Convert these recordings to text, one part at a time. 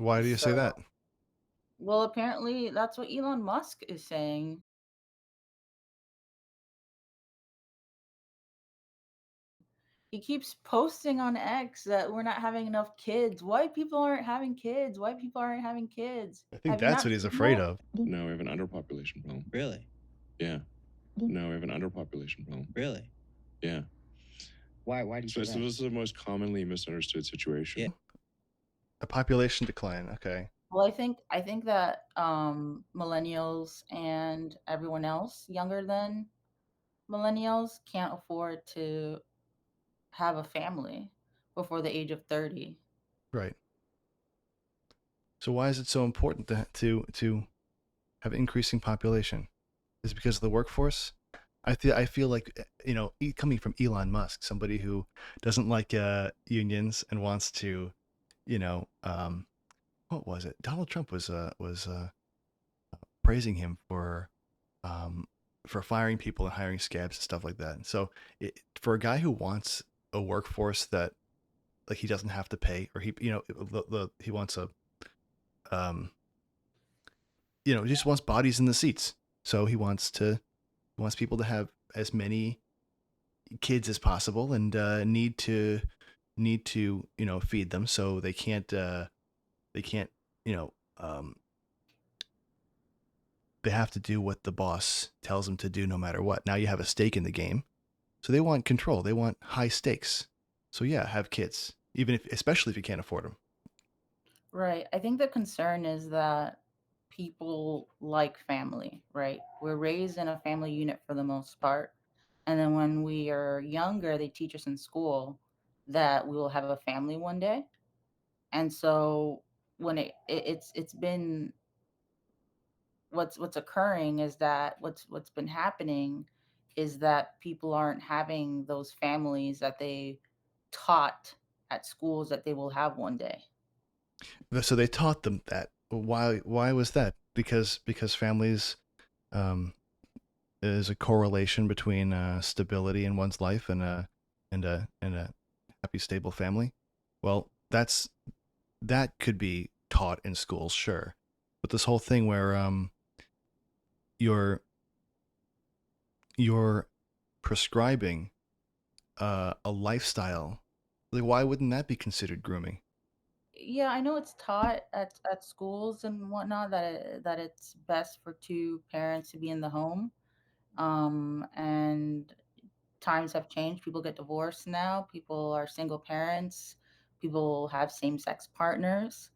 Why do you say So, that? well, apparently that's what Elon Musk is saying. He keeps posting on X that we're not having enough kids. White people aren't having kids. White people aren't having kids. I think Have you that's not what he's seen afraid that? of. No, we have an underpopulation problem. Really? Yeah. No, we have an underpopulation problem. Really? Yeah. Why do you So say this that? is the most commonly misunderstood Yeah. situation. A population decline, okay. Well, I think that millennials and everyone else younger than millennials can't afford to have a family before the age of 30. Right. So why is it so important to have increasing population? Is it because of the workforce? I feel like coming from Elon Musk, somebody who doesn't like unions and wants to, you know, what was it? Donald Trump was praising him um, for firing people and hiring scabs and stuff like that. And so, for a guy who wants a workforce that like he doesn't have to pay, or he wants a um, he just wants bodies in the seats. So he wants people to have as many kids as possible and need to feed them, so they can't you know they have to do what the boss tells them to do no matter what. Now you have a stake in the game. So they want control. They want high stakes. So yeah, have kids, even if, especially if you can't afford them. Right. I think the concern is that people like family, right? We're raised in a family unit for the most part. And then when we are younger, they teach us in school that we will have a family one day. And so when it's been what's occurring is that what's been happening is that people aren't having those families that they taught at schools that they will have one day. So they taught them that. Why was that? Because families um, is a correlation between stability in one's life and a happy stable family. Well, that could be taught in schools, sure, but this whole thing where you're you're prescribing a lifestyle, like why wouldn't that be considered grooming? Yeah, I know it's taught at schools and whatnot that that it's best for two parents to be in the home. And times have changed. People get divorced now. People are single parents. People have same sex partners,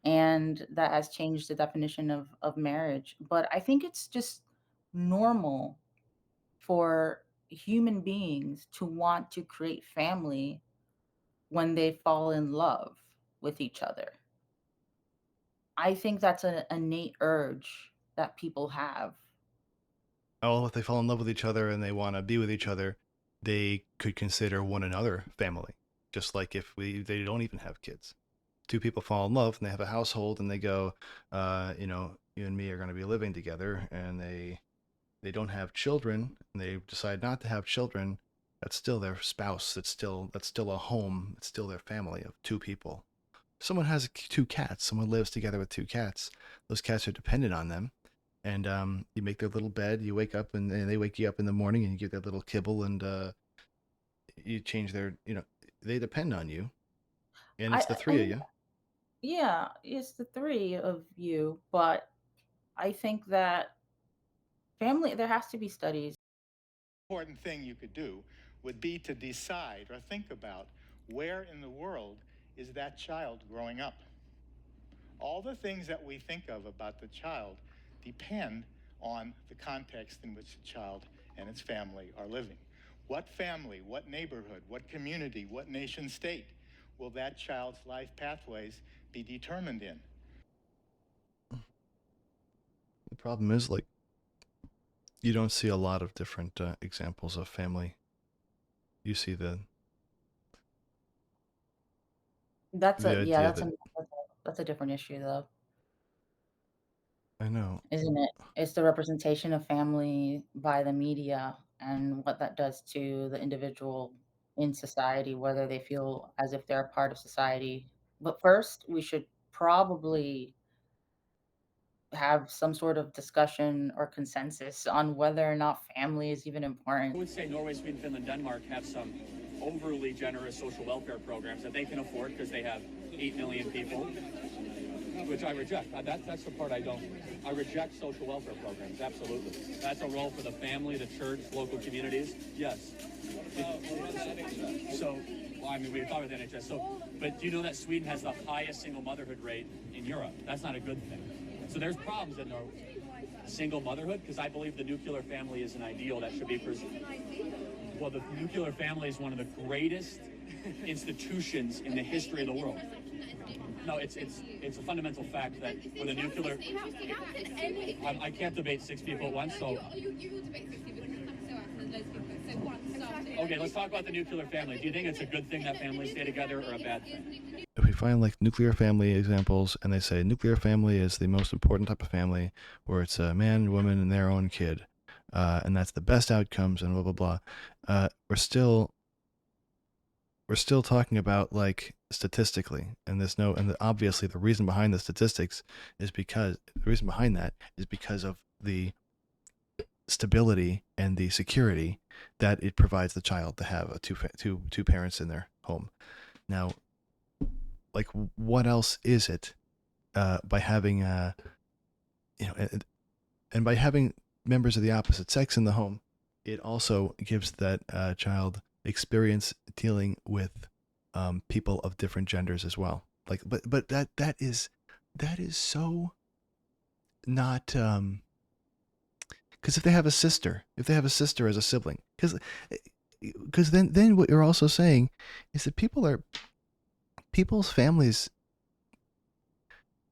and that has changed the definition of marriage. But I think it's just normal for human beings to want to create family when they fall in love with each other. I think that's an innate urge that people have. Oh, if they fall in love with each other and they want to be with each other, they could consider one another family. Just like if they don't even have kids. Two people fall in love and they have a household and they go, you and me are going to be living together, and they don't have children and they decide not to have children. That's still their spouse. That's still a home. It's still their family of two people. Someone has two cats. Someone lives together with two cats. Those cats are dependent on them, and you make their little bed. You wake up and they wake you up in the morning and you give their little kibble, and you change their. They depend on you, and it's the I three of mean, you. yeah, it's the 3 of you, but I think that family there has to be studies. Important thing you could do would be to decide or think about where in the world is that child growing up. All the things that we think of about the child depend on the context in which the child and its family are living. What family, what neighborhood, what community, what nation state will that child's life pathways be determined in? The problem is, like, you don't see a lot of different examples of family. You see That's the a yeah, idea that that's a different issue though, I know. isn't it? It's the representation of family by the media and what that does to the individual in society, whether they feel as if they're a part of society. But first, we should probably have some sort of discussion or consensus on whether or not family is even I important. would say Norway, Sweden, Finland, Denmark have some overly generous social welfare programs that they can afford because they have 8 million people, which I reject. That's the part I don't. I reject social welfare programs, absolutely. That's a role for the family, the church, local communities, yes. So, well, I mean, we talk about the NHS. So, but do you know that Sweden has the highest single motherhood rate in Europe? That's not a good thing. So there's problems in Norway. Single motherhood, because I believe the nuclear family is an ideal that should be well, the nuclear family is one of the greatest institutions in the history of the world. No, it's a fundamental fact that with a nuclear, I can't debate 6 people at once. So okay, let's talk about the nuclear family. Do you think it's a good thing that families stay together or a bad thing? If we find like nuclear family examples and they say nuclear family is the most important type of family where it's a man, woman, and their own kid, and that's the best outcomes and blah, blah, blah, we're still talking about like statistically, and obviously the reason behind the statistics is because the reason behind that is because of the stability and the security that it provides the child to have two parents in their home. Now, like, what else is it by having and by having members of the opposite sex in the home, it also gives that child experience dealing with people of different genders as well. Like, but that is so not because if they have a sister as a sibling, because then what you're also saying is that people's families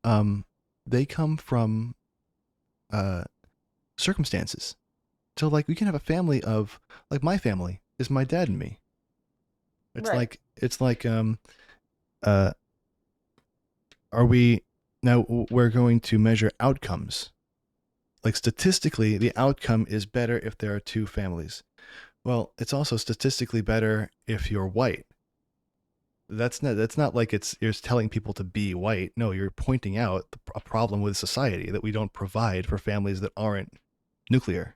they come from circumstances. So like we can have a family of like my family is my dad and me. Right. Are we now we're going to measure outcomes. Like statistically, the outcome is better if there are two families. Well, it's also statistically better if you're white. That's not like you're telling people to be white. No, you're pointing out a problem with society that we don't provide for families that aren't nuclear.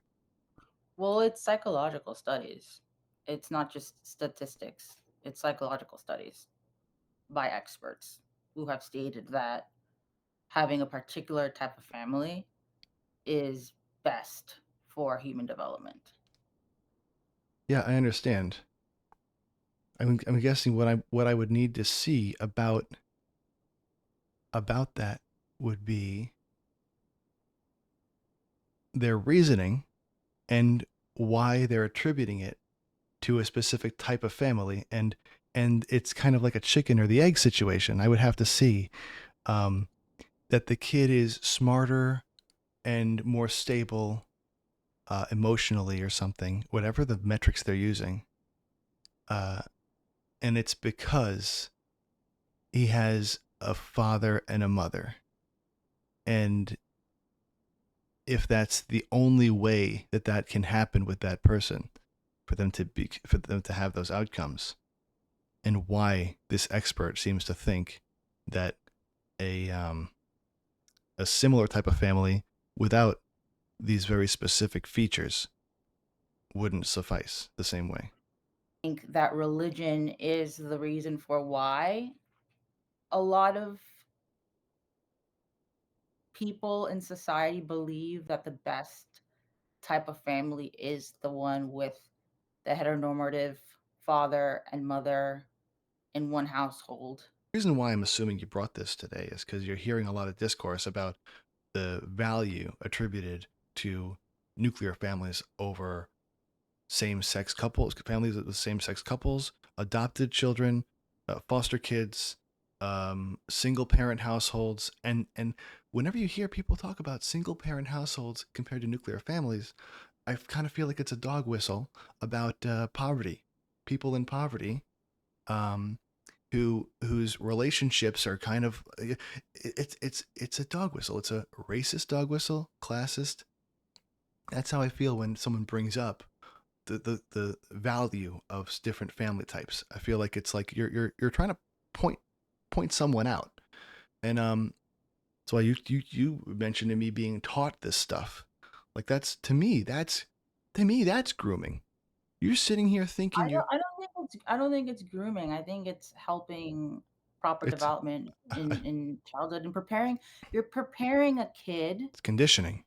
Well, it's psychological studies. It's not just statistics. It's psychological studies by experts who have stated that having a particular type of family is best for human development. Yeah, I understand. I'm guessing what I would need to see about that would be their reasoning and why they're attributing it to a specific type of family, and it's kind of like a chicken or the egg situation. I would have to see that the kid is smarter and more stable emotionally or something, whatever the metrics they're using, and it's because he has a father and a mother, and if that's the only way that can happen with that person, for them to have those outcomes, and why this expert seems to think that a similar type of family without these very specific features wouldn't suffice the same way. I think that religion is the reason for why a lot of people in society believe that the best type of family is the one with the heteronormative father and mother in one household. The reason why I'm assuming you brought this today is because you're hearing a lot of discourse about the value attributed to nuclear families over same-sex couples, families with same-sex couples, adopted children, foster kids, single-parent households, and whenever you hear people talk about single-parent households compared to nuclear families, I kind of feel like it's a dog whistle about poverty, people in poverty, whose relationships are kind of it's a dog whistle. It's a racist dog whistle, classist. That's how I feel when someone brings up the value of different family types. I feel like it's like you're trying to point someone out, And that's why you mentioned to me being taught this stuff. Like that's to me that's grooming. You're sitting here thinking I don't think it's grooming. I think it's helping proper it's development in childhood and preparing. You're preparing a kid. it's conditioning.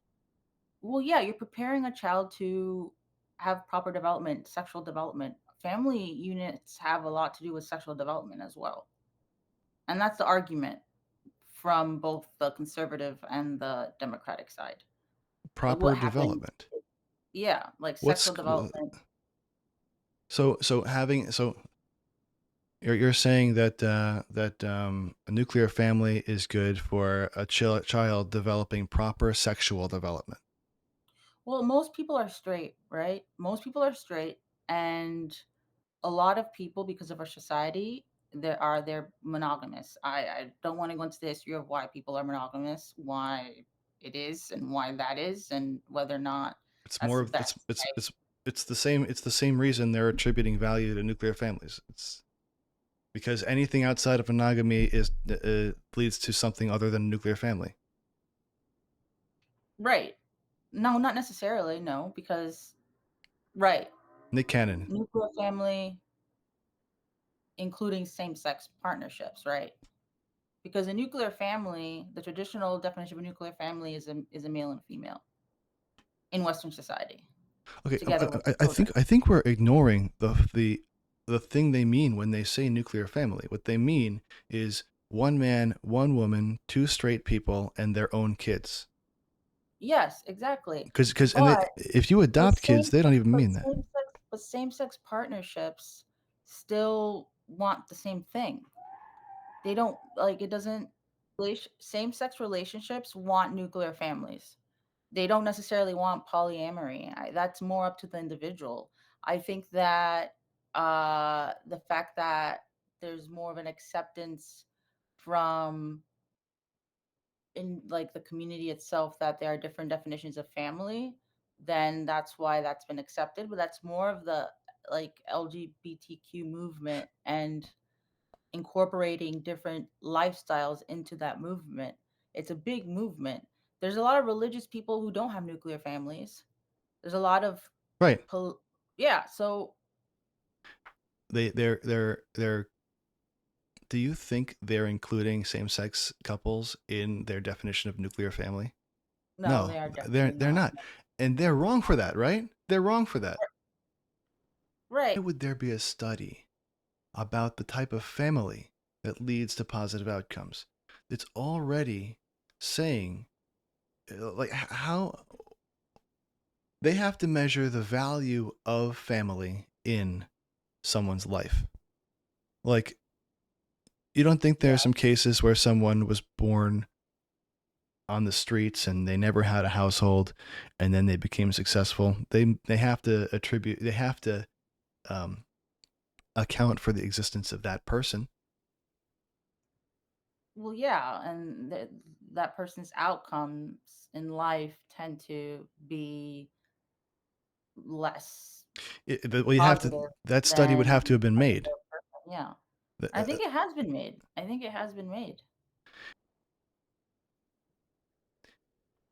Well, yeah, you're preparing a child to have proper development, sexual development. Family units have a lot to do with sexual development as well. And that's the argument from both the conservative and the democratic side. Like Proper what happens, development. yeah, like What's sexual development. so having so you're saying that a nuclear family is good for a child developing proper sexual development. Well, most people are straight, right? Most people are straight, and a lot of people, because of our society, they're monogamous. I don't want to go into the history of why people are monogamous, why it is, and why that is, and whether or not It's that's more the of best. Right? it's the same reason they're attributing value to nuclear families. It's because anything outside of monogamy is leads to something other than a nuclear family. Right. No, not necessarily. No, because right, Nick Cannon. nuclear family, including same-sex partnerships, right? Because a nuclear family, the traditional definition of a nuclear family is a male and female in Western society, Okay, together with children. I think we're ignoring the thing they mean when they say nuclear family. What they mean is one man, one woman, two straight people, and their own kids. Yes, exactly. Because But if you but adopt kids, same they don't even but mean that. same-sex partnerships still want the same thing. They don't like it doesn't same-sex relationships want nuclear families. They don't necessarily want polyamory. That's more up to the individual. I think that the fact that there's more of an acceptance from in like the community itself that there are different definitions of family, then that's why that's been accepted. But that's more of the like LGBTQ movement and incorporating different lifestyles into that movement. It's a big movement. There's a lot of religious people who don't have nuclear families. There's a lot of Right. yeah, so They're do you think they're including same-sex couples in their definition of nuclear family? no, No, they are definitely they're not. not. And they're wrong for that, right? They're wrong for that. Right. Why would there be a study about the type of family that leads to positive outcomes? It's already saying like how they have to measure the value of family in someone's life. Like you don't think there Yeah. are some cases where someone was born on the streets and they never had a household and then they became successful? They have to um, account for the existence of that person. Well, yeah, and that person's outcomes in life tend to be less Well, you have to positive that study would than have to have been a made. nuclear person. Yeah. The- I think it has been made. I think it has been made.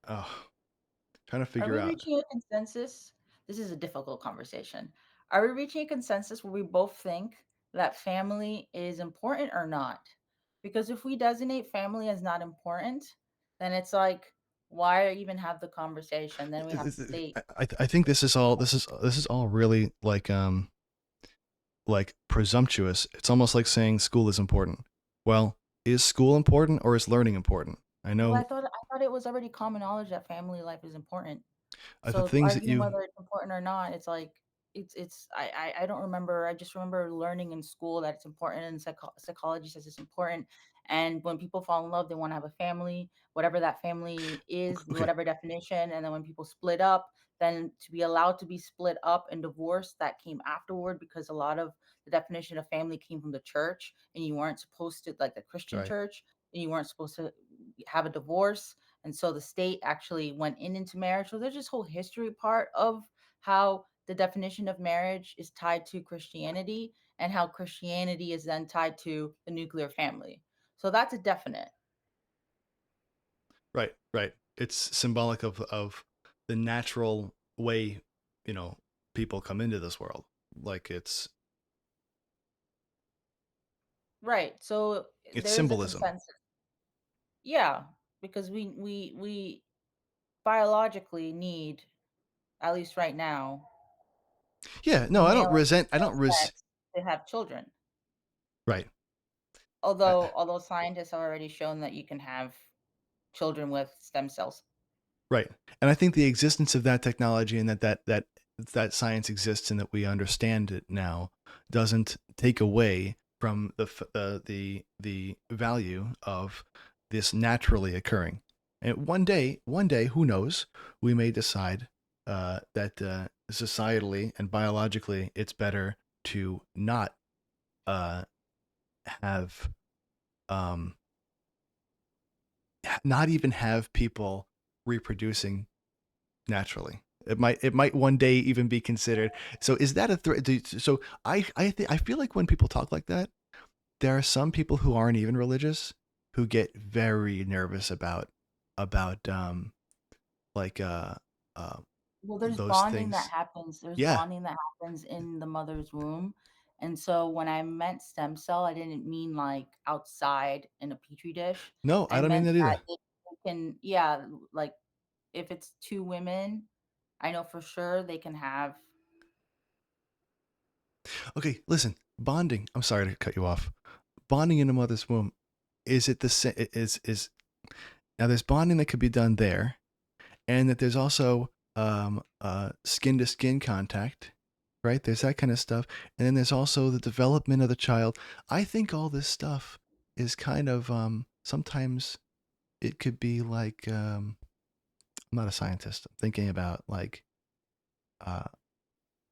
oh, trying to Are figure we out. reaching a consensus? This is a difficult conversation. Are we reaching a consensus where we both think that family is important or not? Because if we designate family as not important, then it's like, why even have the conversation? Then we have to state, I think this is all really like presumptuous. It's almost like saying school is important. Well, is school important or is learning important? I well, know I thought it was already common knowledge that family life is important. the So things that arguing you whether it's important or not, it's like I don't remember. I just remember learning in school that it's important, and psychology says it's important. And when people fall in love, they want to have a family, whatever that family is, okay, whatever definition. And then when people split up, then to be allowed to be split up and divorced, that came afterward because a lot of the definition of family came from the church, and you weren't supposed to like the Christian right. church, and you weren't supposed to have a divorce, and so the state actually went into marriage. So there's this whole history part of how the definition of marriage is tied to Christianity and how Christianity is then tied to the nuclear family. So that's a definite. Right, right. It's symbolic of the natural way, people come into this world. Like Right. So it's there's a symbolism. consensus. Yeah, because we biologically need, at least right now, Yeah, no, I don't male and resent. I don't female res. sex to have children. Right. I, Although scientists have already shown that you can have children with stem cells. right. And I think the existence of that technology and that science exists and that we understand it now doesn't take away from the value of this naturally occurring. And one day, who knows, we may decide that societally and biologically, it's better to not uh, have um, not even have people reproducing naturally. It might one day even be considered. So is that a threat? So I feel like when people talk like that, there are some people who aren't even religious who get very nervous about like uh Well, there's those bonding that things. happens. There's Yeah. bonding that happens in the mother's womb. And so when I meant stem cell, I didn't mean like outside in a petri dish. No, I I don't mean meant that that either. they can, yeah, like if it's two women, I know for sure they can have. Okay, listen. Bonding. I'm sorry to cut you off. Bonding in a mother's womb. Is it the same? Is now there's bonding that could be done there, and that there's also skin to skin contact, right? There's that kind of stuff, and then there's also the development of the child. I think all this stuff is kind of sometimes it could be like I'm not a scientist. I'm thinking about like uh,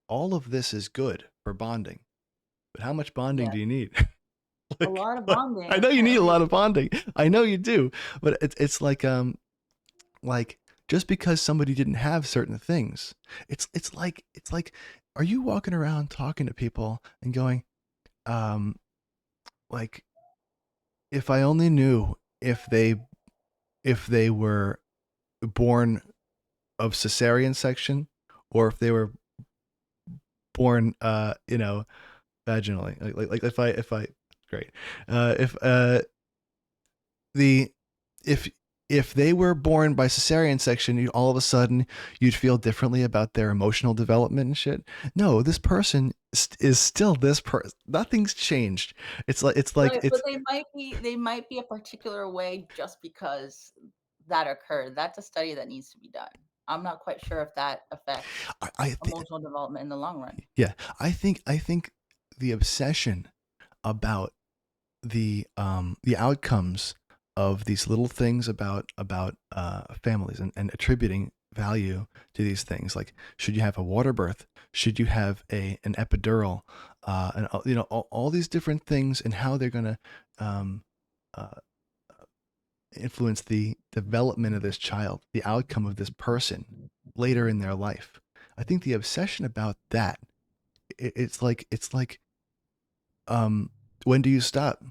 all of this is good for bonding, but how much bonding Yeah, do you need? a lot of Like, bonding I know you need a apparently. lot of bonding. I know you do, but it's like just because somebody didn't have certain things, it's like are you walking around talking to people and going um like if I only knew if they were born of cesarean section or if they were born vaginally, like if I great if the if if they were born by cesarean section, all of a sudden you'd feel differently about their emotional development and shit. No, this person is still this person. Nothing's changed. It's like But they might be a particular way just because that occurred. That's a study that needs to be done. I'm not quite sure if that affects I emotional development in the long run. yeah. I think the obsession about the outcomes of these little things about families and attributing value to these things, like should you have a water birth, should you have a an epidural, and all these different things and how they're going to um, uh, influence the development of this child, the outcome of this person later in their life. I think the obsession about that, it's like um, when do you stop?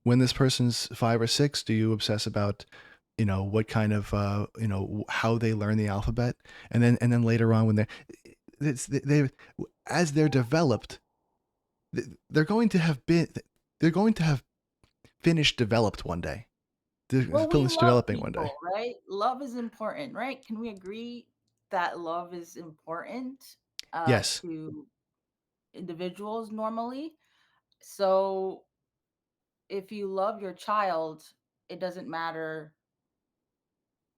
When this person's 5 or 6, do you obsess about, what kind of, how they learn the alphabet, and then later on when they as they're developed, they're going to have been, they're going to have finished developed one day. They're Well, we finished love developing one day. people, right? Love is important, right? Can we agree that love is important Yes, to individuals normally? So if you love your child, it doesn't matter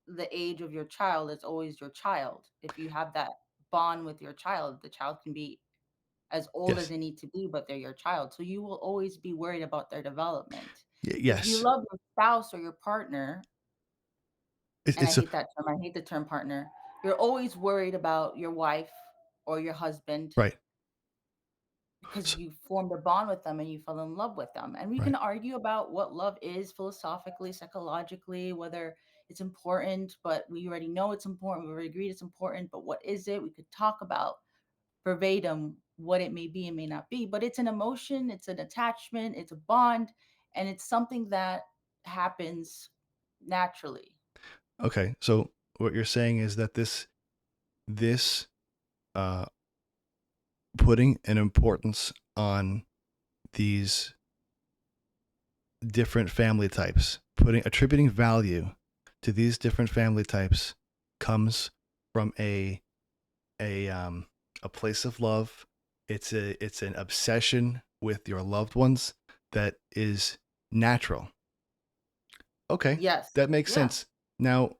the age of your child, it's always your child. If you have that bond with your child, the child can be as old as yes, they need to be, but they're your child. So you will always be worried about their development. If you yes. love your spouse or your partner, and I It's a hate that term, I hate the term partner, you're always worried about your wife or your husband right, because S you formed a bond with them and you fell in love with them. And we right. can argue about what love is philosophically, psychologically, whether it's important, but we already know it's important. We already agreed it's important, but what is it? We could talk about verbatim what it may be and may not be, but it's an emotion, it's an attachment, it's a bond, and it's something that happens naturally. Okay, so what you're saying is that this uh, putting an importance on these different family types, attributing value to these different family types comes from a a place of love. It's an obsession with your loved ones that is natural. Okay, Yes. that makes Yeah. sense. Now,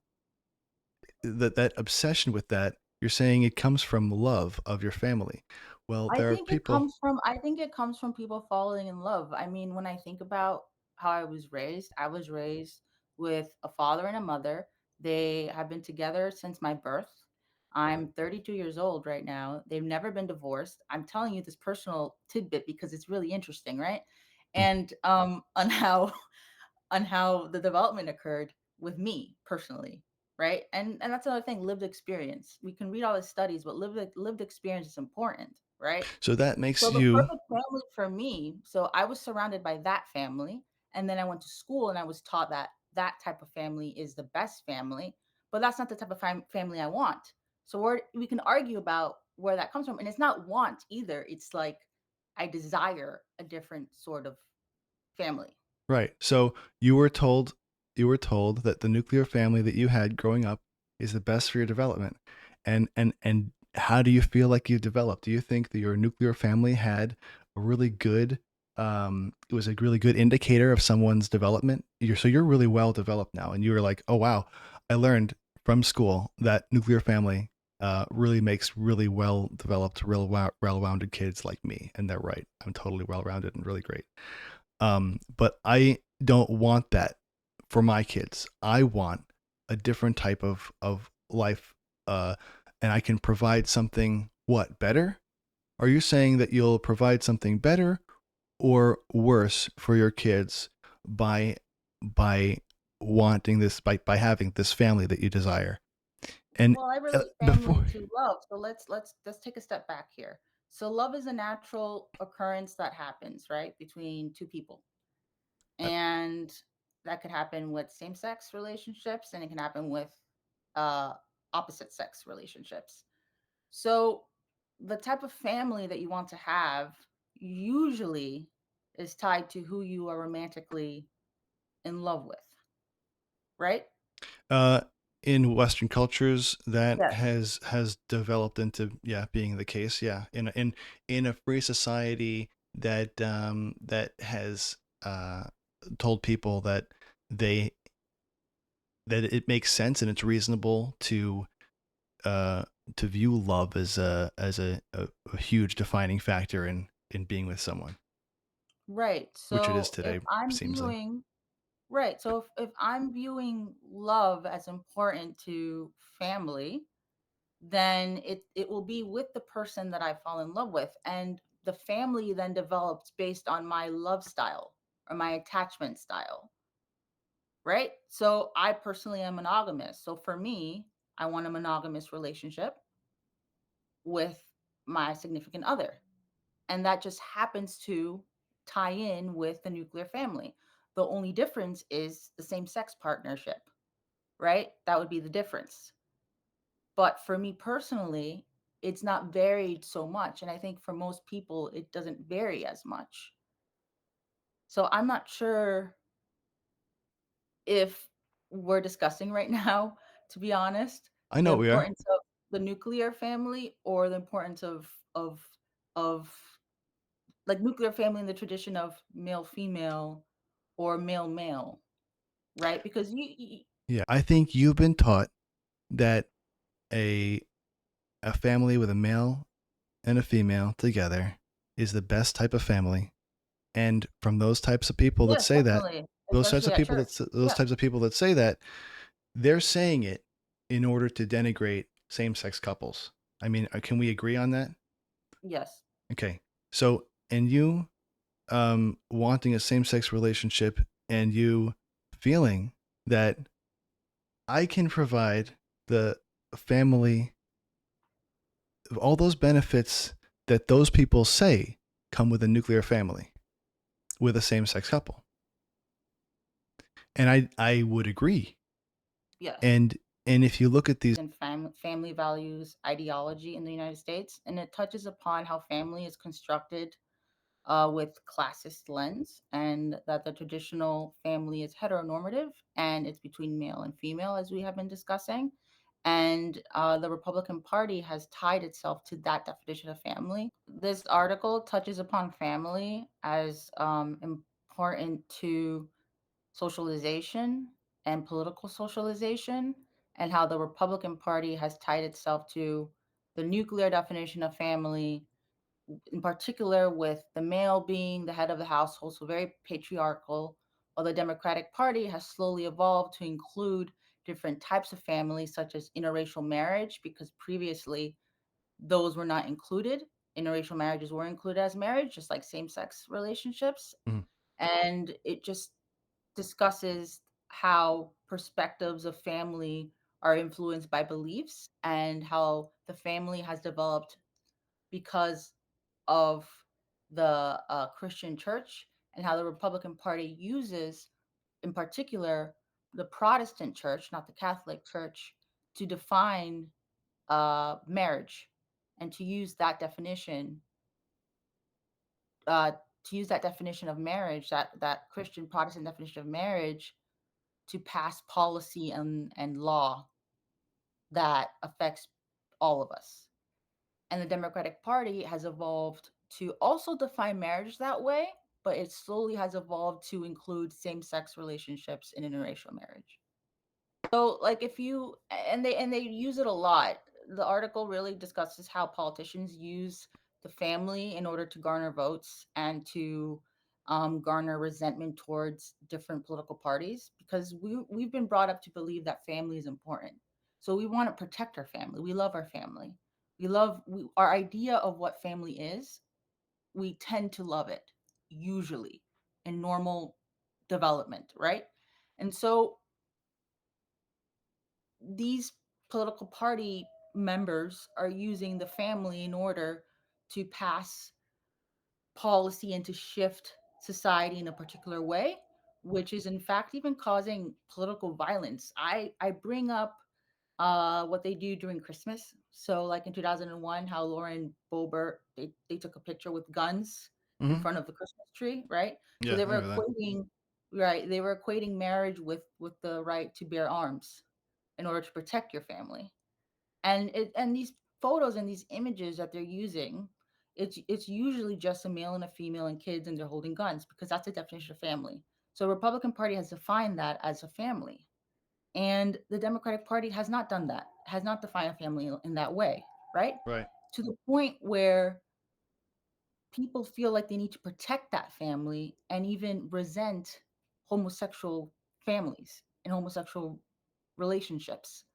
that obsession with that, you're saying it comes from love of your family. Well, there are people. I think it comes from people falling in love. I mean, when I think about how I was raised with a father and a mother. They have been together since my birth. I'm 32 years old right now. They've never been divorced. I'm telling you this personal tidbit because it's really interesting, right? And on how on how the development occurred with me personally, right? And that's another thing, lived experience. We can read all the studies, but lived experience is important, right? So that makes So the you perfect family for me, so I was surrounded by that family, and then I went to school and I was taught that that type of family is the best family, but that's not the type of family I want. So we can argue about where that comes from, and it's not want either. It's like I desire a different sort of family. right. So you were told that the nuclear family that you had growing up is the best for your development. And how do you feel like you developed? Do you think that your nuclear family had a really good it was a really good indicator of someone's development? You're really well developed now, and you were like, "Oh wow, I learned from school that nuclear family really makes really well developed, well rounded kids like me." And they're right. I'm totally well rounded and really great. But I don't want that for my kids. I want a different type of life, and I can provide something what better? Are you saying that you'll provide something better or worse for your kids by by wanting this by having this family that you desire? And Well, I relate before, family to love. So let's take a step back here. So love is a natural occurrence that happens, right, between two people. uh, And that could happen with same-sex relationships and it can happen with uh opposite sex relationships. So the type of family that you want to have usually is tied to who you are romantically in love with, right? uh, in Western cultures, that Yes. has developed into being the case. Yeah, in a free society that has told people that they that it makes sense and it's reasonable uh, to view love as a huge defining factor in being with someone, Right. which it is So if today. I'm Seems like. viewing Right. So if I'm viewing love as important to family, then it will be with the person that I fall in love with. And the family then develops based on my love style or my attachment style. Right. So I personally am monogamous. So for me, I want a monogamous relationship with my significant other. And that just happens to tie in with the nuclear family. The only difference is the same sex partnership, right? That would be the difference. But for me personally, it's not varied so much. And I think for most people, it doesn't vary as much. So I'm not sure if we're discussing right now, to be honest, I the know we are. importance of the nuclear family or the importance of like nuclear family in the tradition of male female or male male, right? Because Yeah, I think you've been taught that a a family with a male and a female together is the best type of family. And from those types of people that yes, say that, definitely, especially at church. those Yeah. types of people that say that, they're saying it in order to denigrate same-sex couples. I mean, can we agree on that? Yes. Okay. So, and you wanting a same-sex relationship and you feeling that I can provide the family all those benefits that those people say come with a nuclear family with a same-sex couple. And I would agree. Yes. And if you look at these, And family values ideology in the United States, and it touches upon how family is constructed with classist lens, and that the traditional family is heteronormative and it's between male and female, as we have been discussing. And the Republican Party has tied itself to that definition of family. This article touches upon family as important to socialization and political socialization, and how the Republican Party has tied itself to the nuclear definition of family, in particular with the male being the head of the household, so very patriarchal, while the Democratic Party has slowly evolved to include different types of families, such as interracial marriage, because previously those were not included. Interracial marriages were included as marriage, just like same sex relationships. Mhm. And it just discusses how perspectives of family are influenced by beliefs, and how the family has developed because of the Christian church, and how the Republican Party uses, in particular, the Protestant church, not the Catholic church, to define marriage, and uh, to use that definition of marriage, that Christian Protestant definition of marriage, to pass policy and law that affects all of us. And the Democratic Party has evolved to also define marriage that way, but it slowly has evolved to include same-sex relationships in interracial marriage. So, like, if you and they use it a lot. The article really discusses how politicians use the family in order to garner votes and to garner resentment towards different political parties, because we've been brought up to believe that family is important. So we want to protect our family. We love our family. Our idea of what family is. We tend to love it, usually in normal development, right? And so these political party members are using the family in order to pass policy and to shift society in a particular way, which is in fact even causing political violence. I bring up what they do during Christmas. So like in 2001, how Lauren Boebert, they took a picture with guns in Mhm. front of the Christmas tree, right? So Yeah, they I were remember that. equating marriage with the right to bear arms in order to protect your family. And these photos and these images that they're using, it's usually just a male and a female and kids, and they're holding guns, because that's the definition of family. So Republican Party has defined that as a family, and the Democratic Party has not done that, has not defined a family in that way, right? Right. To the point where people feel like they need to protect that family and even resent homosexual families and homosexual relationships,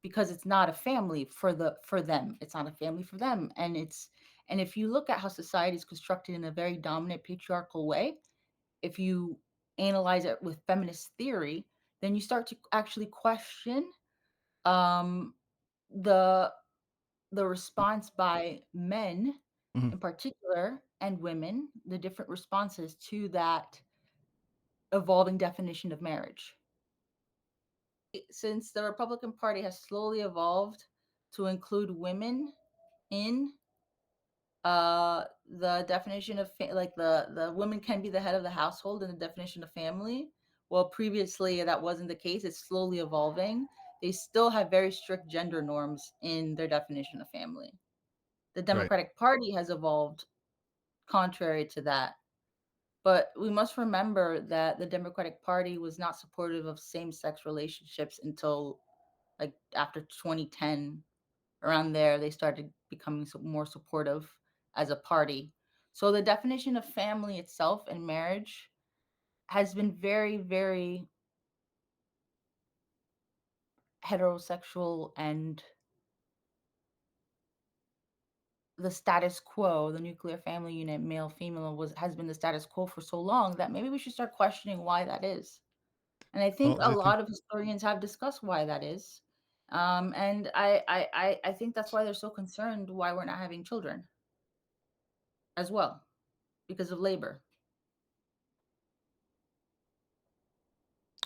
because it's not a family for them. It's not a family for them. And if you look at how society is constructed in a very dominant patriarchal way, if you analyze it with feminist theory, then you start to actually question um the the response by men Mhm. in particular, and women, the different responses to that evolving definition of marriage. Since the Republican Party has slowly evolved to include women in the definition of like the woman can be the head of the household in the definition of family. Well, previously that wasn't the case. It's slowly evolving. They still have very strict gender norms in their definition of family. The Right. Democratic Party has evolved contrary to that. But we must remember that the Democratic Party was not supportive of same-sex relationships until like after 2010. Around there, they started becoming more supportive as a party. So the definition of family itself and marriage has been very, very heterosexual, and the status quo, the nuclear family unit, male, female, has been the status quo for so long that maybe we should start questioning why that is. And I think Well, a I think lot of historians have discussed why that is. And I think that's why they're so concerned why we're not having children as well, because of labor,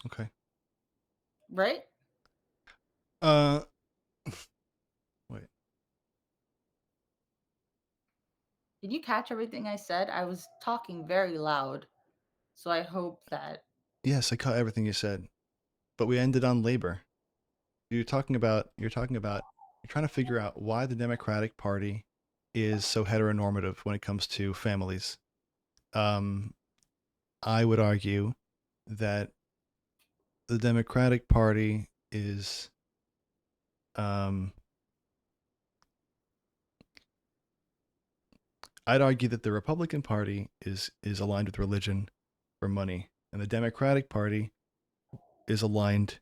okay. right? Uh, wait. Did you catch everything I said? I was talking very loud, so I hope that. Yes, I caught everything you said, but we ended on labor. You're trying to figure out why the Democratic Party is so heteronormative when it comes to families. Um, I would argue that the Democratic Party is um, I'd argue that the Republican Party is aligned with religion for money, and the Democratic Party is aligned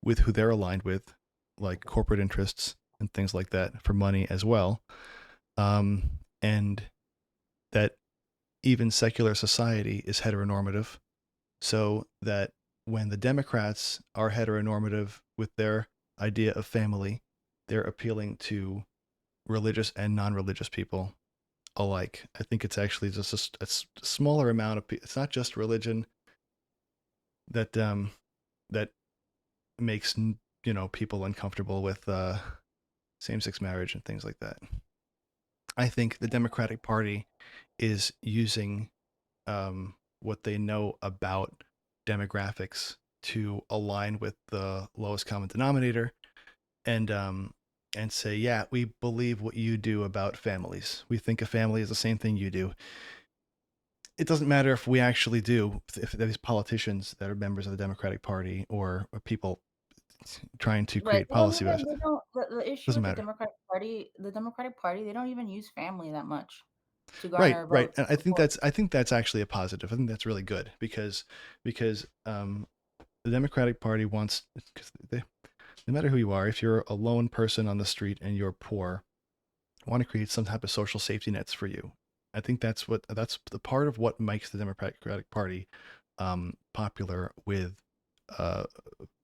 with who they're aligned with, like corporate interests and things like that, for money as well. And that even secular society is heteronormative, so that when the Democrats are heteronormative with their idea of family, they're appealing to religious and non-religious people alike. I think it's actually just a smaller amount of people. It's not just religion that that makes people uncomfortable with same-sex marriage and things like that. I think the Democratic Party is using what they know about demographics to align with the lowest common denominator, and say, yeah, we believe what you do about families. We think a family is the same thing you do. It doesn't matter if we actually do, if these politicians that are members of the Democratic Party or people trying to Right. create policy about it. They don't. The issue Doesn't with matter. The Democratic Party, they don't even use family that much to Right, garner right. votes And and support. I think that's actually a positive. I think that's really good because the Democratic Party wants, because they, no matter who you are, if you're a lone person on the street and you're poor, want to create some type of social safety nets for you. I think that's the part of what makes the Democratic Party popular with uh,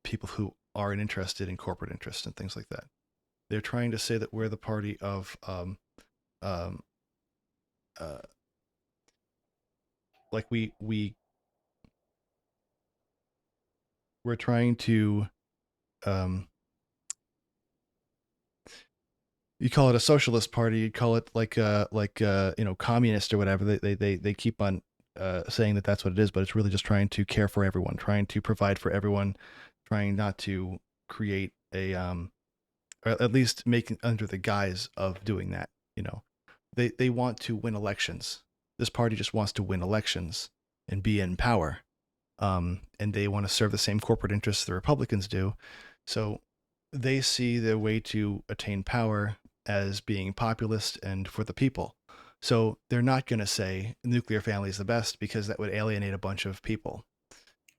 people who aren't interested in corporate interests and things like that. They're trying to say that we're the party of um, uh, like we're trying to um, you call it a socialist party, you call it communist or whatever. They keep on saying that that's what it is, but it's really just trying to care for everyone, trying to provide for everyone, trying not to create a or at least making under the guise of doing that. You know, they want to win elections. This party just wants to win elections and be in power. And they want to serve the same corporate interests the Republicans do. So they see their way to attain power as being populist and for the people. So they're not going to say nuclear family is the best because that would alienate a bunch of people,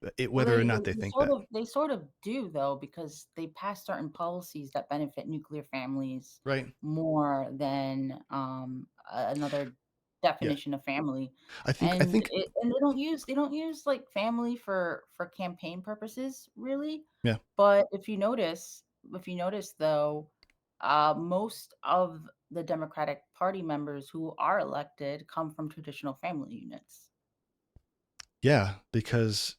Well, whether or not they think that. they sort of do though, because they pass certain policies that benefit nuclear families Right? more than another Yeah. definition of family, I and think, they don't use like family for campaign purposes really. yeah. But if you notice though, most of the Democratic Party members who are elected come from traditional family units. Yeah. Because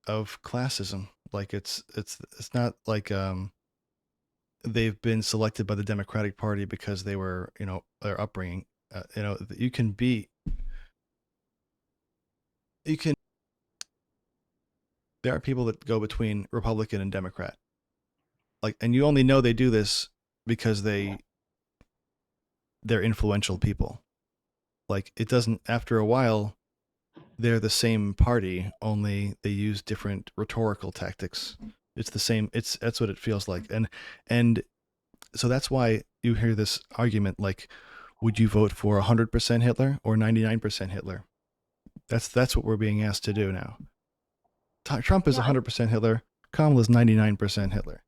of classism. Like it's not like, they've been selected by the Democratic Party because they were, their upbringing. You can be, you can, there are people that go between Republican and Democrat. Like, and you only know they do this because they're influential people. Like, it doesn't, after a while, they're the same party, only they use different rhetorical tactics. It's the same. That's what it feels like. And so that's why you hear this argument like, would you vote for 100% Hitler or 99% Hitler? That's what we're being asked to do now. Trump is Yeah. 100% Hitler. Kamala's 99% Hitler.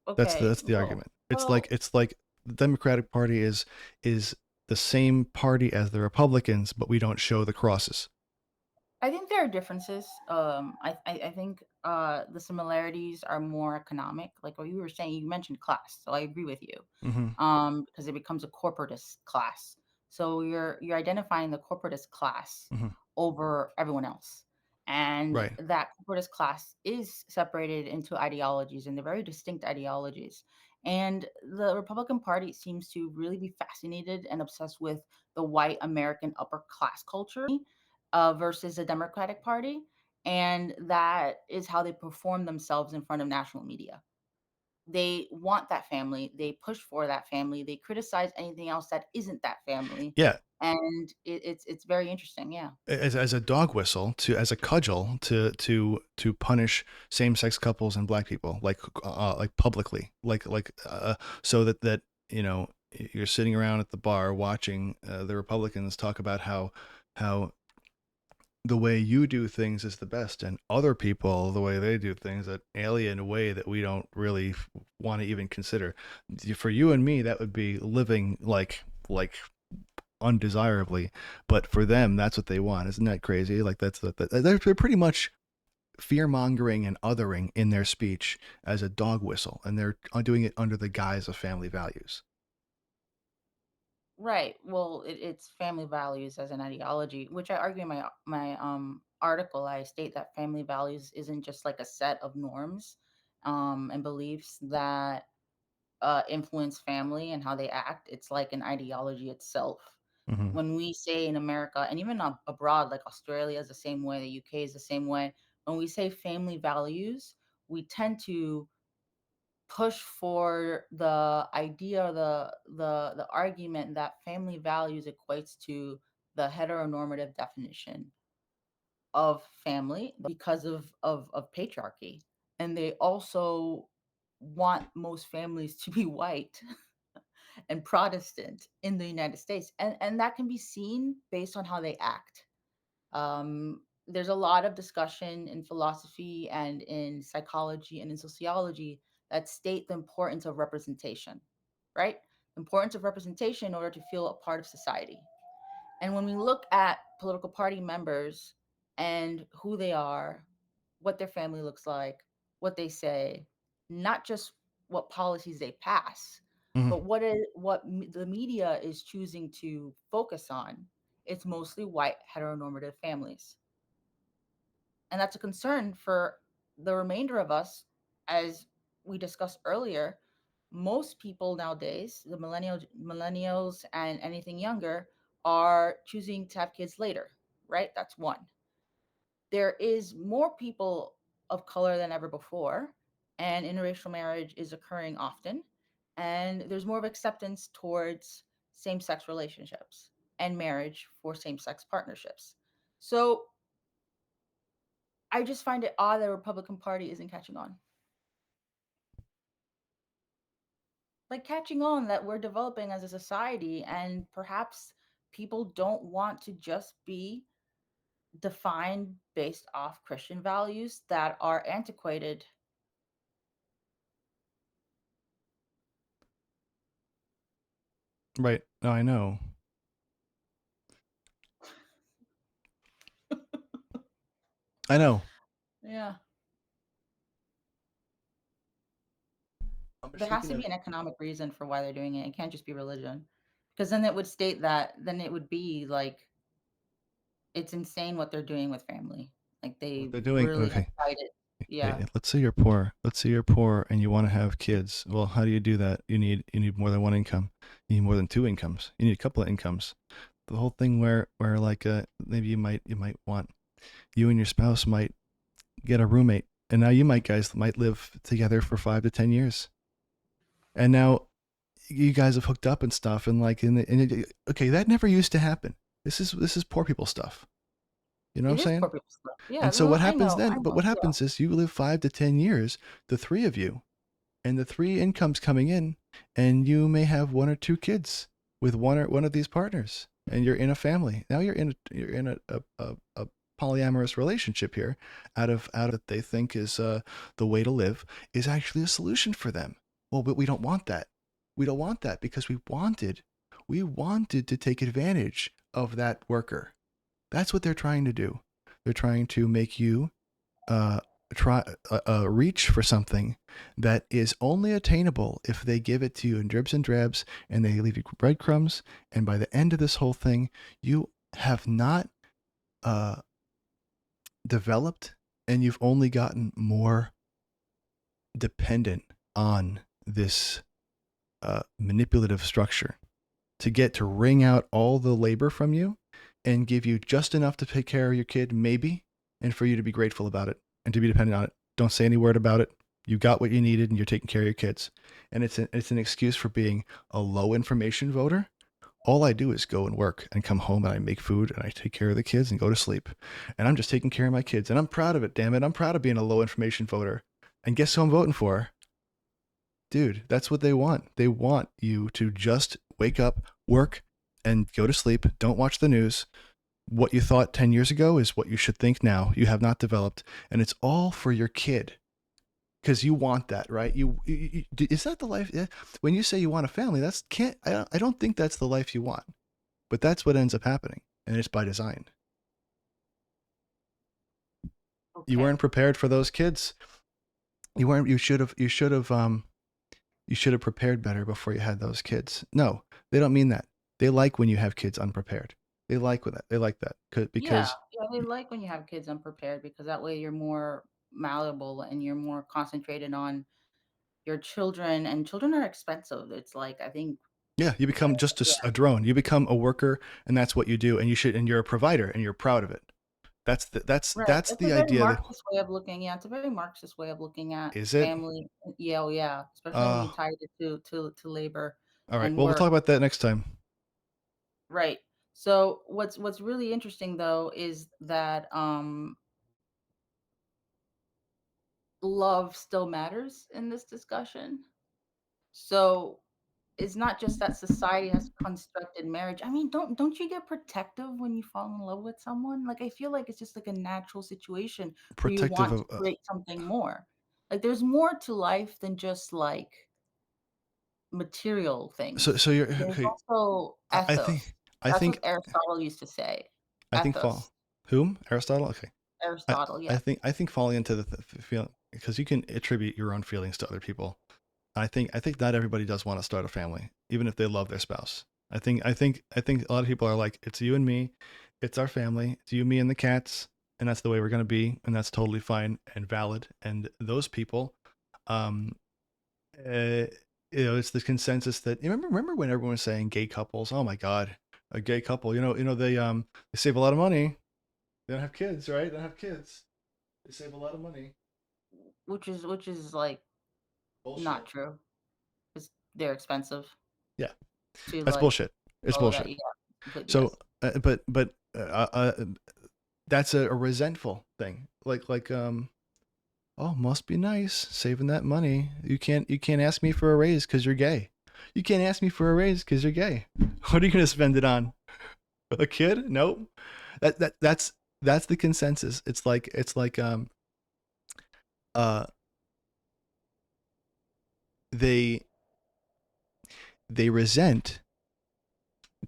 Okay. That's the argument. It's Well, like the Democratic Party is the same party as the Republicans, but we don't show the crosses. I think there are differences. I think the similarities are more economic. Like what you were saying, you mentioned class, so I agree with you. Mm-hmm. Because it becomes a corporatist class. So you're identifying the corporatist class Mm-hmm. over everyone else. And Right. that corporatist class is separated into ideologies, and they're very distinct ideologies. And the Republican Party seems to really be fascinated and obsessed with the white American upper class culture versus the Democratic Party. And that is how they perform themselves in front of national media. They want that family, they push for that family, they criticize anything else that isn't that family. Yeah. And it's very interesting. Yeah. As a dog whistle, to as a cudgel to punish same-sex couples and black people, like publicly, so that you're sitting around at the bar watching the Republicans talk about how the way you do things is the best, and other people, the way they do things, that alien way that we don't really want to even consider. For you and me, that would be living like undesirably, but for them, that's what they want. Isn't that crazy? Like they're pretty much fear mongering and othering in their speech as a dog whistle, and they're doing it under the guise of family values. Right. Well, it's family values as an ideology, which I argue in my article. I state that family values isn't just like a set of norms and beliefs that influence family and how they act. It's like an ideology itself. Mm-hmm. When we say in America and even abroad, like Australia is the same way, the UK is the same way. When we say family values, we tend to push for the idea, the argument that family values equates to the heteronormative definition of family because of patriarchy. And they also want most families to be white and Protestant in the United States. And that can be seen based on how they act. There's a lot of discussion in philosophy and in psychology and in sociology that state the importance of representation, right? The importance of representation in order to feel a part of society. And when we look at political party members and who they are, what their family looks like, what they say, not just what policies they pass, Mm-hmm. but the media is choosing to focus on, it's mostly white heteronormative families. And that's a concern for the remainder of us. As we discussed earlier, most people nowadays, the millennials and anything younger, are choosing to have kids later, right? That's one. There is more people of color than ever before, and interracial marriage is occurring often, and there's more of acceptance towards same-sex relationships and marriage for same-sex partnerships. So I just find it odd that the Republican Party isn't catching on. Like catching on that we're developing as a society, and perhaps people don't want to just be defined based off Christian values that are antiquated. Right. No, I know. I know. Yeah. I'm just There has thinking to be of an economic reason for why they're doing it. It can't just be religion. Because then it would state that, then it would be like, it's insane what they're doing with family. Like what they they're doing. really Okay. incite it. Yeah. Okay, let's say you're poor. Let's say you're poor and you want to have kids. Well, how do you do that? You need more than one income. You need more than two incomes. You need a couple of incomes. The whole thing where like maybe you might want, you and your spouse might get a roommate, and now you guys might live together for 5 to 10 years, and now you guys have hooked up and stuff, and okay, that never used to happen. This is poor people stuff. You know what It I'm is saying? poor people's stuff. Yeah, And so no, what happens I then? But know. what Yeah. happens is you live 5 to 10 years, the three of you, and the three incomes coming in, and you may have one or two kids with one of these partners, and you're in a family. Now you're in a polyamorous relationship here, out of that they think is the way to live, is actually a solution for them. Well, but we don't want that. We don't want that because we wanted to take advantage of that worker. That's what they're trying to do. They're trying to make you uh, try reach for something that is only attainable if they give it to you in dribs and drabs, and they leave you breadcrumbs. And by the end of this whole thing, you have not uh, developed, and you've only gotten more dependent on this manipulative structure to get to wring out all the labor from you and give you just enough to take care of your kid, maybe, and for you to be grateful about it and to be dependent on it. Don't say any word about it. You got what you needed and you're taking care of your kids. And it's an excuse for being a low information voter. All I do is go and work and come home and I make food and I take care of the kids and go to sleep. And I'm just taking care of my kids. And I'm proud of it, damn it. I'm proud of being a low information voter. And guess who I'm voting for? Dude, that's what they want. They want you to just wake up, work, and go to sleep. Don't watch the news. What you thought 10 years ago is what you should think now. You have not developed. And it's all for your kid. Because you want that, right? Is that the life? Yeah. When you say you want a family, I don't think that's the life you want. But that's what ends up happening. And it's by design. You weren't prepared for those kids. You should have prepared better before you had those kids. No, they don't mean that. They like when you have kids unprepared. They like that. They like that because yeah, they like when you have kids unprepared because that way you're more malleable and you're more concentrated on your children, and children are expensive. It's like I think yeah, you become just a drone. You become a worker, and that's what you do. And you're a provider, and you're proud of it. That's the it's a very idea. Marxist way of looking. Yeah, it's a very Marxist way of looking at Is it? family. Yeah, oh, yeah, especially when you tie it to labor All right. and Well, we'll work. talk about that next time. Right. So what's really interesting though is that love still matters in this discussion. So it's not just that society has constructed marriage. I mean, don't you get protective when you fall in love with someone? Like I feel like it's just like a natural situation where you Protective want of. to create something more. Like there's more to life than just like material So things. you're There's okay. also I ethos. think I That's what think Aristotle used to say. I think Ethos. fall. Whom? Aristotle. Okay. Aristotle, yeah. I think falling into the feeling because you can attribute your own feelings to other people. I think not everybody does want to start a family, even if they love their spouse. I think a lot of people are like, it's you and me, it's our family, it's you, me, and the cats, and that's the way we're gonna be, and that's totally fine and valid. And those people, um, uh, it's the consensus that you remember when everyone was saying gay couples. Oh my God, a gay couple. They save a lot of money. They don't have kids, right? They don't have kids. They save a lot of money. Which is like not Bullshit. true. Because they're expensive Yeah, to that's like bullshit. It's all of that. bullshit. Yeah, completely So, yes. that's a resentful thing. Oh, must be nice saving that money. You can't ask me for a raise because you're gay. You can't ask me for a raise because you're gay. What are you gonna spend it on? A kid? Nope. That's the consensus. Uh they they resent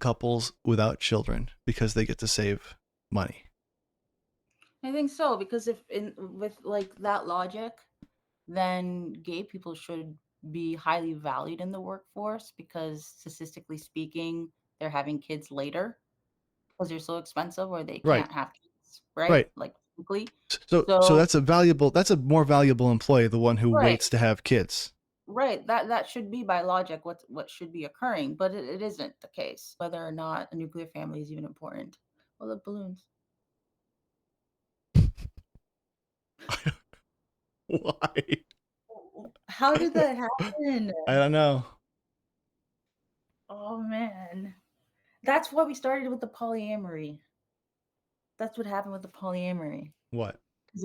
couples without children because they get to save money. I think so because if in with like that logic, then gay people should be highly valued in the workforce because statistically speaking, they're having kids later because they're so expensive or they Right. can't have kids, right? Right. Like physically. So So that's a more valuable employee, the one who right, waits to have kids. right. That should be by logic what should be occurring, but it isn't the case. Whether or not a nuclear family is even important. Well, the balloons. Why? How did that happen? I don't know. Oh man. That's why we started with the polyamory. That's what happened with the polyamory. What? 'Cause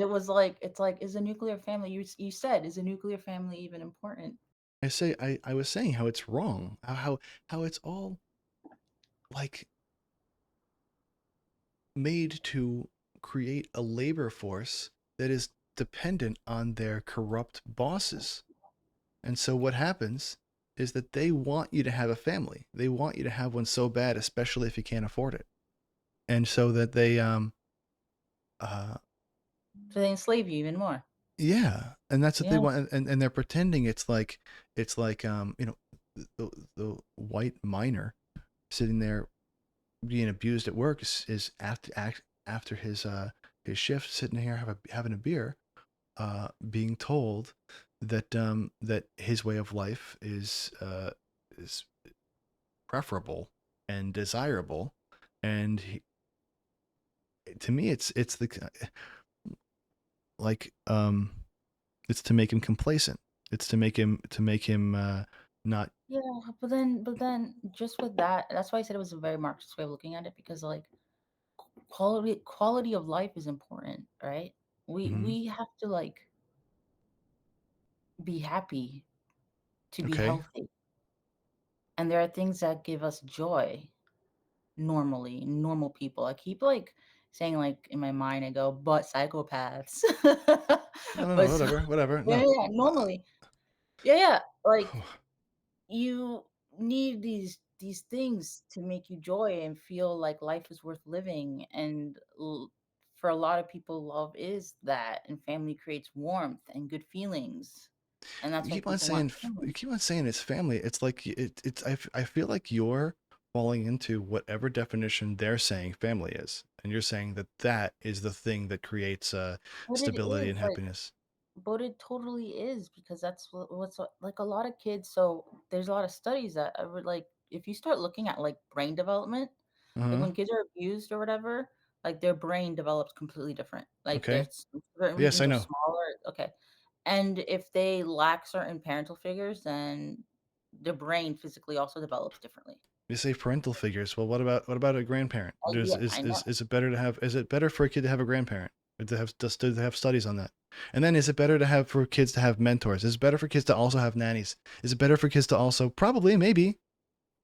it's like, is a nuclear family you said, is a nuclear family even important? I was saying how it's wrong. How it's all like made to create a labor force that is dependent on their corrupt bosses. And so what happens is that they want you to have a family. They want you to have one so bad, especially if you can't afford it. And so that they uh So they enslave you even more. yeah, and that's what they Yeah. want, and they're pretending it's like the white miner sitting there being abused at work is after his his shift, sitting here having a beer, being told that that his way of life is preferable and desirable, and to me, it's the like it's to make him complacent. It's to make him not Yeah, but then just with that, that's why I said it was a very Marxist way of looking at it, because like quality of life is important, right? Mhm. We have to like be happy to be Okay. healthy. And there are things that give us joy normally, normal people. I keep like saying like in my mind, I go, but psychopaths. No, no, no, But whatever. yeah, No. yeah, normally. Yeah, yeah. Like you need these things to make you joy and feel like life is worth living. And for a lot of people, love is that, and family creates warmth and good feelings. And that's You why keep on people want saying family. you keep on saying it's family. It's like I feel like you're falling into whatever definition they're saying family is, and you're saying that that is the thing that creates But it stability is and like, happiness. but it totally is, because that's like a lot of kids. So there's a lot of studies that I would like, if you start looking at like brain development, like Uh-huh. when kids are abused or whatever, like their brain develops completely different. Like Okay. there's certain Yes, regions I are know. smaller. Okay. And if they lack certain parental figures, then their brain physically also develops differently. You say parental figures. Well, what about a grandparent? Yeah, I know. Is it better to have? Is it better for a kid to have a grandparent? Or to have just to have studies on that? And then is it better to have for kids to have mentors? Is it better for kids to also have nannies? Is it better for kids to also probably maybe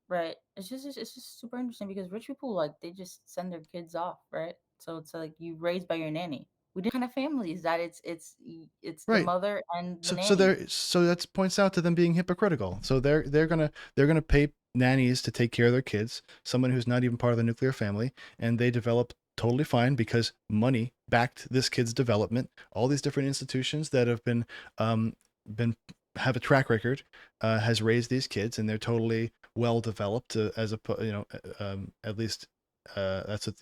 Right. It's just super interesting because rich people, like, they just send their kids off, right? So it's like you raised by your nanny. We did kind of families that it's the right? mother and the So nanny. that points out to them being hypocritical. So they're gonna pay nannies to take care of their kids, someone who's not even part of the nuclear family, and they develop totally fine because money backed this kid's development. All these different institutions that have been have a track record has raised these kids, and they're totally well developed as a at least that's what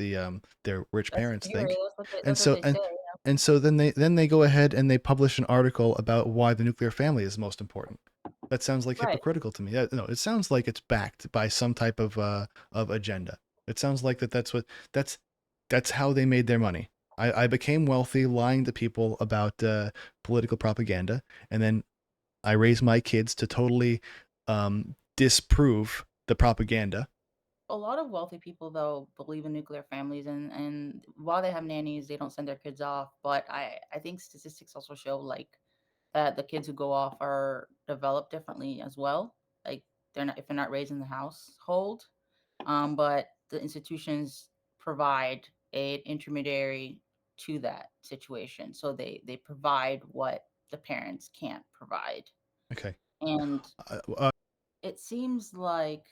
their rich That's parents theory. think. And That's what so they say. and so then they go ahead and they publish an article about why the nuclear family is most important. That sounds like Right. hypocritical to me. No, it sounds like it's backed by some type of agenda. It sounds like that's that's how they made their money. I became wealthy lying to people about political propaganda, and then I raised my kids to totally disprove the propaganda. A lot of wealthy people though believe in nuclear families, and while they have nannies, they don't send their kids off. But I think statistics also show like that the kids who go off are developed differently as well. Like they're not, if they're not raised in the household, but the institutions provide an intermediary to that situation, so they provide what the parents can't provide. Okay. And Uh, uh, it seems like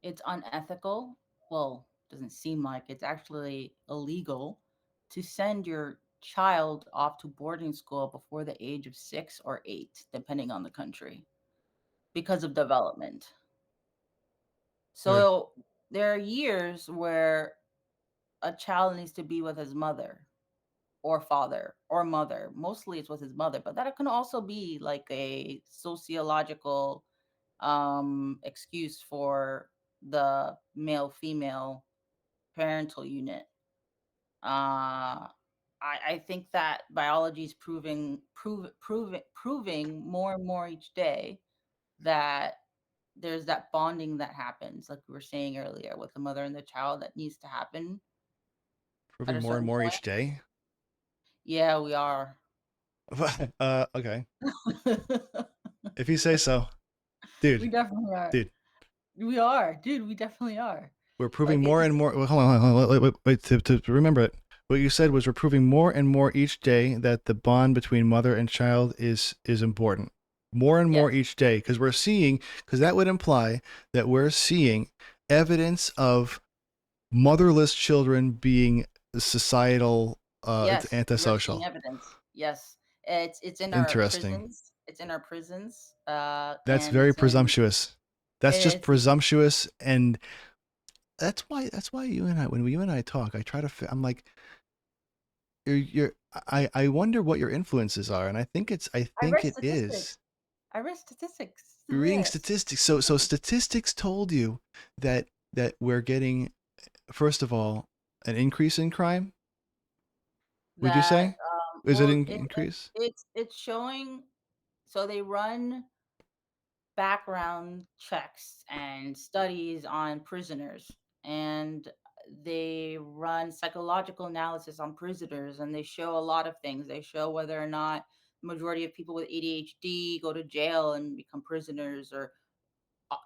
it's unethical. Well, doesn't seem like, it's actually illegal to send your child off to boarding school before the age of 6 or 8, depending on the country, because of development. there. So there are years where a child needs to be with his mother or father or mother. Mostly it's with his mother, but that can also be like a sociological excuse for the male female parental unit. I think that biology is proving more and more each day that there's that bonding that happens, like we were saying earlier, with the mother and the child, that needs to happen at Proving a more and certain more point. each day. Yeah, we are. Okay. If you say so, dude, We definitely are. dude, We are, dude. We definitely are. we're proving Like more and more. Well, hold on, wait, to remember it. What you said was we're proving more and more each day that the bond between mother and child is important. More and more yes, each day, because because that would imply that we're seeing evidence of motherless children being societal, it's yes, we're seeing antisocial. evidence. Yes, it's in our Interesting. prisons. It's in our prisons. That's And very it's in presumptuous. That's just it's presumptuous, and that's why you and I, when you and I talk, I try to. I'm like, I wonder what your influences are, and I think I read it statistics. is. I read statistics. You're reading Yes. statistics. So statistics told you that we're getting, first of all, an increase in crime. Would you That say? Is it well, an increase? it's showing. So they run background checks and studies on prisoners, and they run psychological analysis on prisoners, and they show a lot of things. They show whether or not the majority of people with ADHD go to jail and become prisoners, or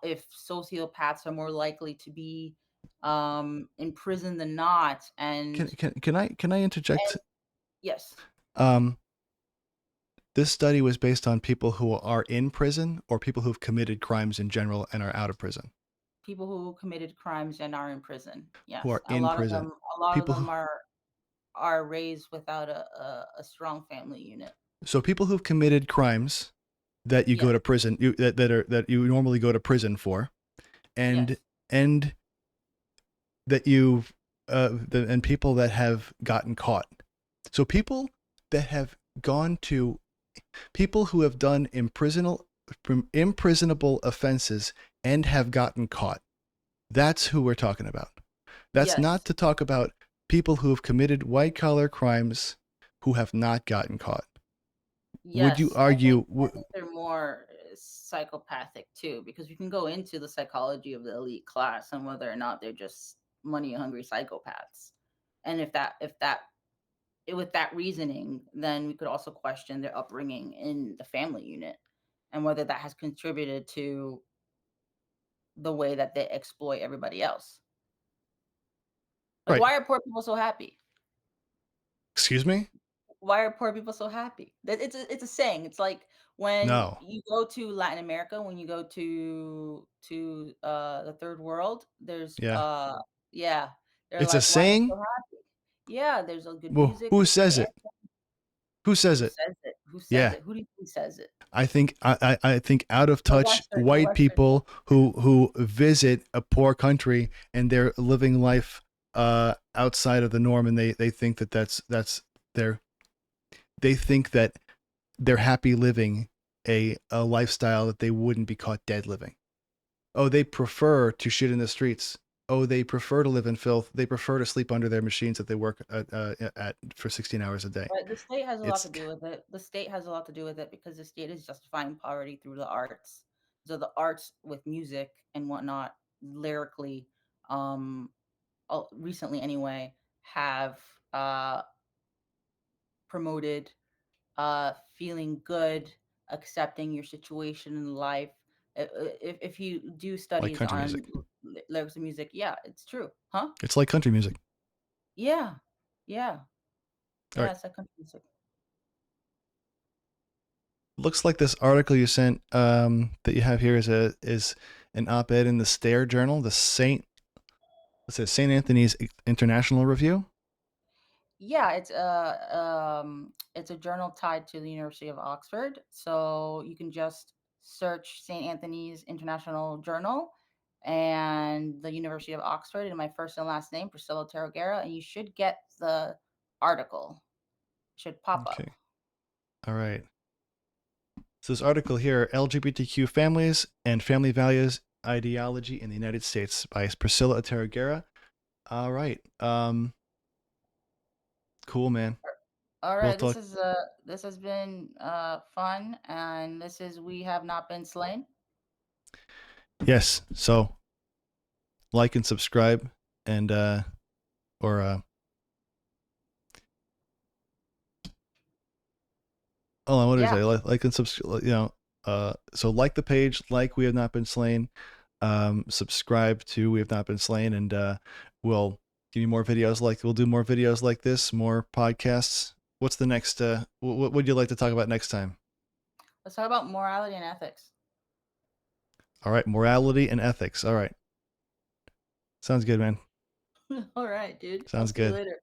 if sociopaths are more likely to be in prison than not. Can I interject? And yes, Um, this study was based on people who are in prison or people who've committed crimes in general and are out of prison. people who committed crimes and are in prison. Who Yes, are in prison. a lot of People them who, are raised without a strong family unit. so people who've committed crimes that you go Yes, to prison, that you normally go to prison for, and yes, and that you've and people that have gotten caught. So people that have gone to people who have done imprisonable offenses and have gotten caught. That's who we're talking about. That's not yes, to talk about people who have committed white collar crimes who have not gotten caught. Would you yes. argue? I think they're more psychopathic too, because we can go into the psychology of the elite class and whether or not they're just money hungry psychopaths. And if that with that reasoning, then we could also question their upbringing in the family unit and whether that has contributed to the way that they exploit everybody else. Like, Right. why are poor people so happy? Excuse me? Why are poor people so happy? That it's a saying. It's like when No. you go to Latin America, when you go to the third world, there's Yeah. yeah, they're It's a like, why are you saying? so happy? Yeah, there's a good Well, music, who there's good says it? dance. Who says Who it? says it? Who says Yeah. it? Who do you think says it? I think out of touch The white Western people who visit a poor country and they're living life outside of the norm, and they think that that's their they think that they're happy living a lifestyle that they wouldn't be caught dead living. Oh, they prefer to shit in the streets. Oh, they prefer to live in filth. They prefer to sleep under their machines that they work at for 16 hours a day. But the state has a lot It's to do with it. The state has a lot to do with it because the state is justifying poverty through the arts. So the arts with music and whatnot, lyrically, um, recently anyway, have uh, promoted feeling good, accepting your situation in life. If you do like studies country on music. lyrics and music, yeah, it's true, huh? It's like country music. Yeah, yeah, All yeah. right. It's like country music. Looks like this article you sent that you have here is an op-ed in the Stare Journal, the St. Anthony's International Review. Yeah, it's a journal tied to the University of Oxford. So you can just search St. Anthony's International Journal and the University of Oxford and my first and last name, Priscilla Otero, and you should get the article. It should pop up. Okay. All right. So this article here, LGBTQ families and family values ideology in the United States by Priscilla Otero. All right. Cool, man. All We'll right, talk. this has been fun, and this is We Have Not Been Slain. Yes. So like and subscribe and or oh, what did I Yeah, say? Like and subscribe. So like the page, like We Have Not Been Slain. Subscribe to We Have Not Been Slain, and we'll give you more videos. We'll do more videos like this, more podcasts. What's the next? What would you like to talk about next time? let's talk about morality and ethics. All right, morality and ethics. All right, sounds good, man. All right, dude. I'll Sounds see you good. later.